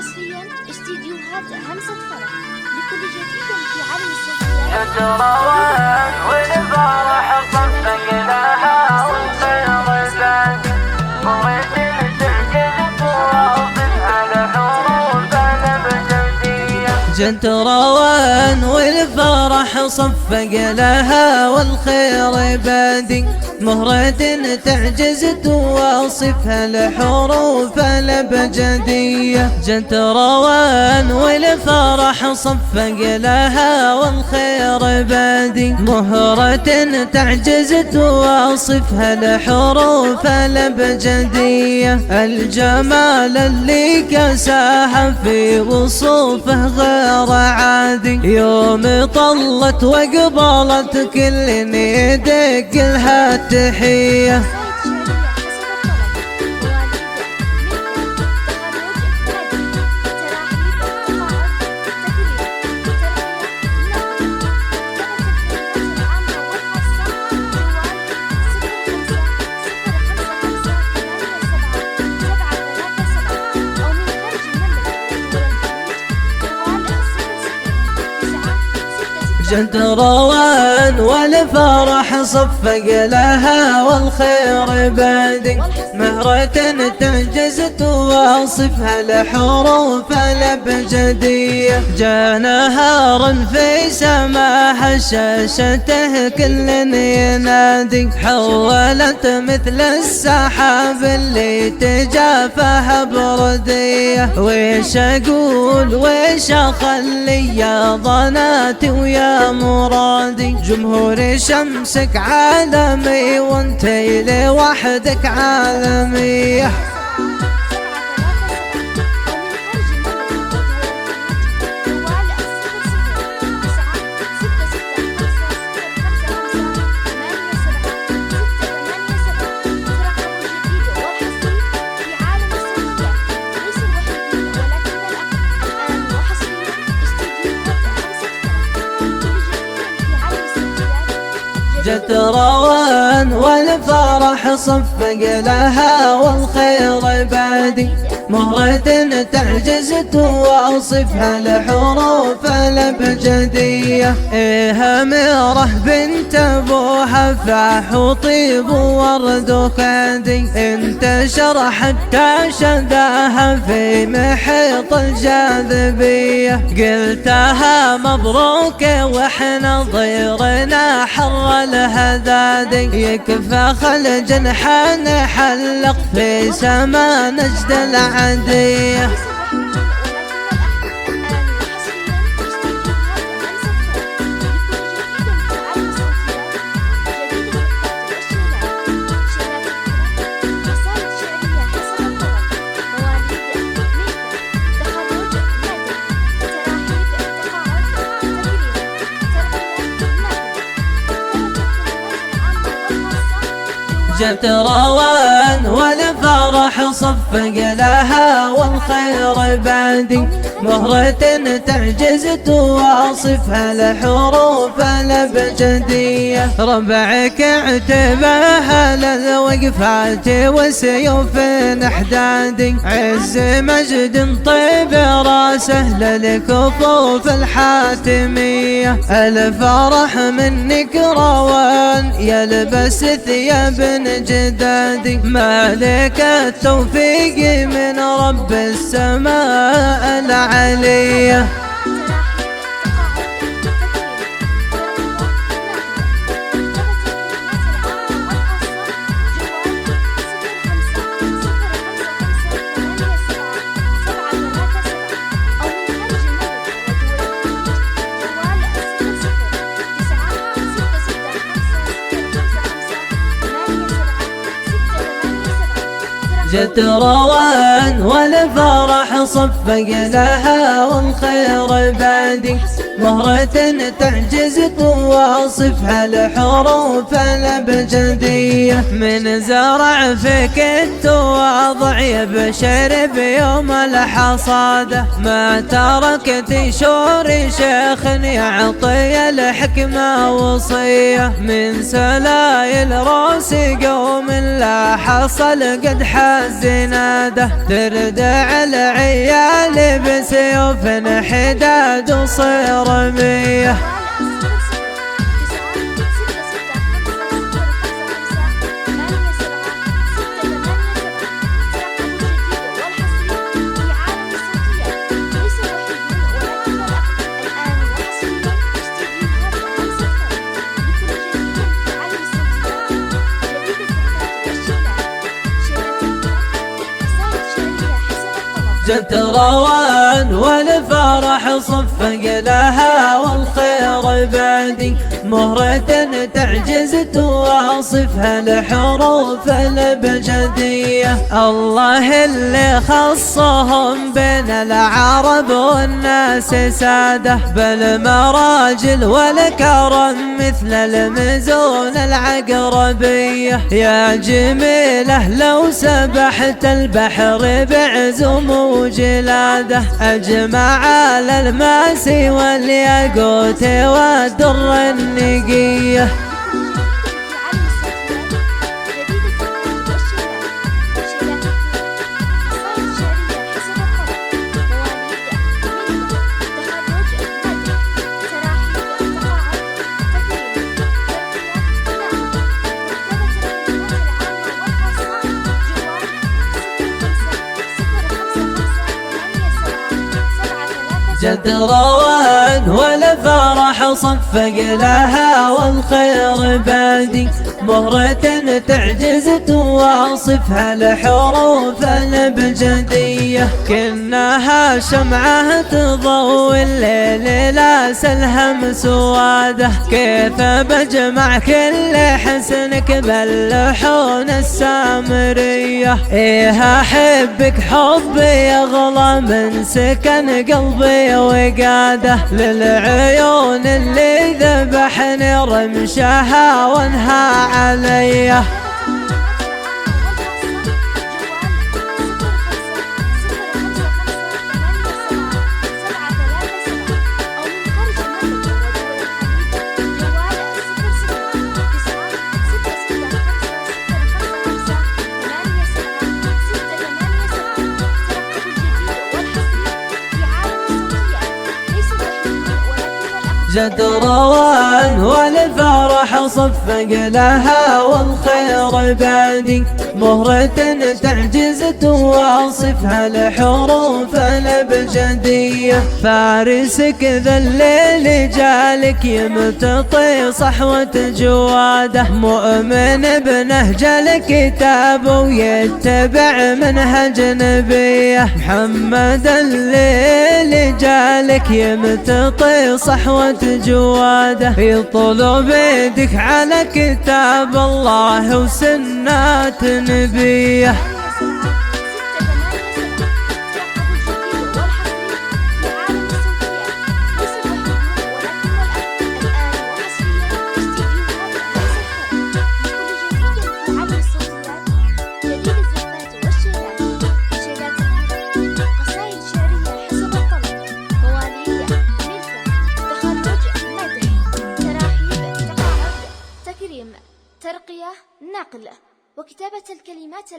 وحصريا استديوهات همسة فرح لكل جديد في عالم الصوتيات. يتروان والفرح صفق لها والخير زاد وريت تعجزت واوصفها لحروف الابجدية. جنت روان والفرح صفق لها والخير بادي مهرة تعجز توصفها الحروف الابجدية. جنت روان والفرح صفق لها والخير بادي مهرة تعجز توصفها الحروف الابجدية. الجمال اللي كساها في وصوفه غير عادي يوم طلت وقبلت كل يدق لها التحية. جنت روان والفرح صفق لها والخير بادي مهرة تعجز توصفها الحروف الابجدية. جاء نهار في سماها شاشته كل ينادي حولت مثل السحاب اللي تجافها بردية. ويش اقول ويش اخلي يا ضناتي ويا مرادي جمهور شمسك عالمي وانتي لوحدك عالمية. جت روان والفرح صفق لها والخير بادي مهرة تعجز توصفها الحروف الابجدية. إيه أميرة بنت أبوها فاح وطيب وورد وكادي انتشر حتى شداها في محيط الجاذبية. قلتها مبروك واحنا ضيرنا حر الهدادي يكفى خل جنحان حلق في سما نجد العدية. جت روان والفرح صفق لها والخير بادي مهرة تعجز توصفها الحروف الابجدية. ربعك اعتباها للوقفات وسيوف احدادي عز مجد طيب راسه للكفوف الحاتمية. الفرح منك روان يلبس ثياب جدادي مالك التوفيق من رب السماء العلية. جت روان والفرح صفق لها والخير بادي مهرة تعجز تواصفها الحروف الأبجدية. من زرع فيك التواضع يبشر بيوم الحصادة، ما تركت شور شيخ يعطي الحكمة وصية. من سلايل روس قوم لا حصل قد حز ناده، تردع العيال بسيوف حداد وصرمية. جت روان والفرح صفق لها والخير بعدي، مهرة تعجز تواصفها الحروف الأبجدية. الله اللي خصهم بين العرب والناس سادة، بالمراجل والكرم مثل المزون العقربية. يا جميله لو سبحت البحر بعزم وجلاده، أجمع على الماس والياقوت والدر النقية. جد روان والفرح صفق لها والخير بادي، مهرة تعجز تواصفها الحروف الأبجدية. كناها شمعة تضوي الليل لا سلهم سواده، كيف بجمع كل حسنك باللحون السامرية. إيه أحبك حبي يغلى من سكن قلبي وقاده، للعيون اللي ذبحني رمشها وانهى عليا. جد روان والفرح صفق لها والخير بادي، مهرة تعجز تواصفها الحروف الأبجدية. فارسك ذا الليل جالك يمتطي صحوة جواده، مؤمن بنهج الكتاب ويتبع منهج نبيه. محمد الليل جالك يمتطي صحوة جواده، يطلب بيدك على كتاب الله وسنات نبيه. ترقية، نقل، وكتابة الكلمات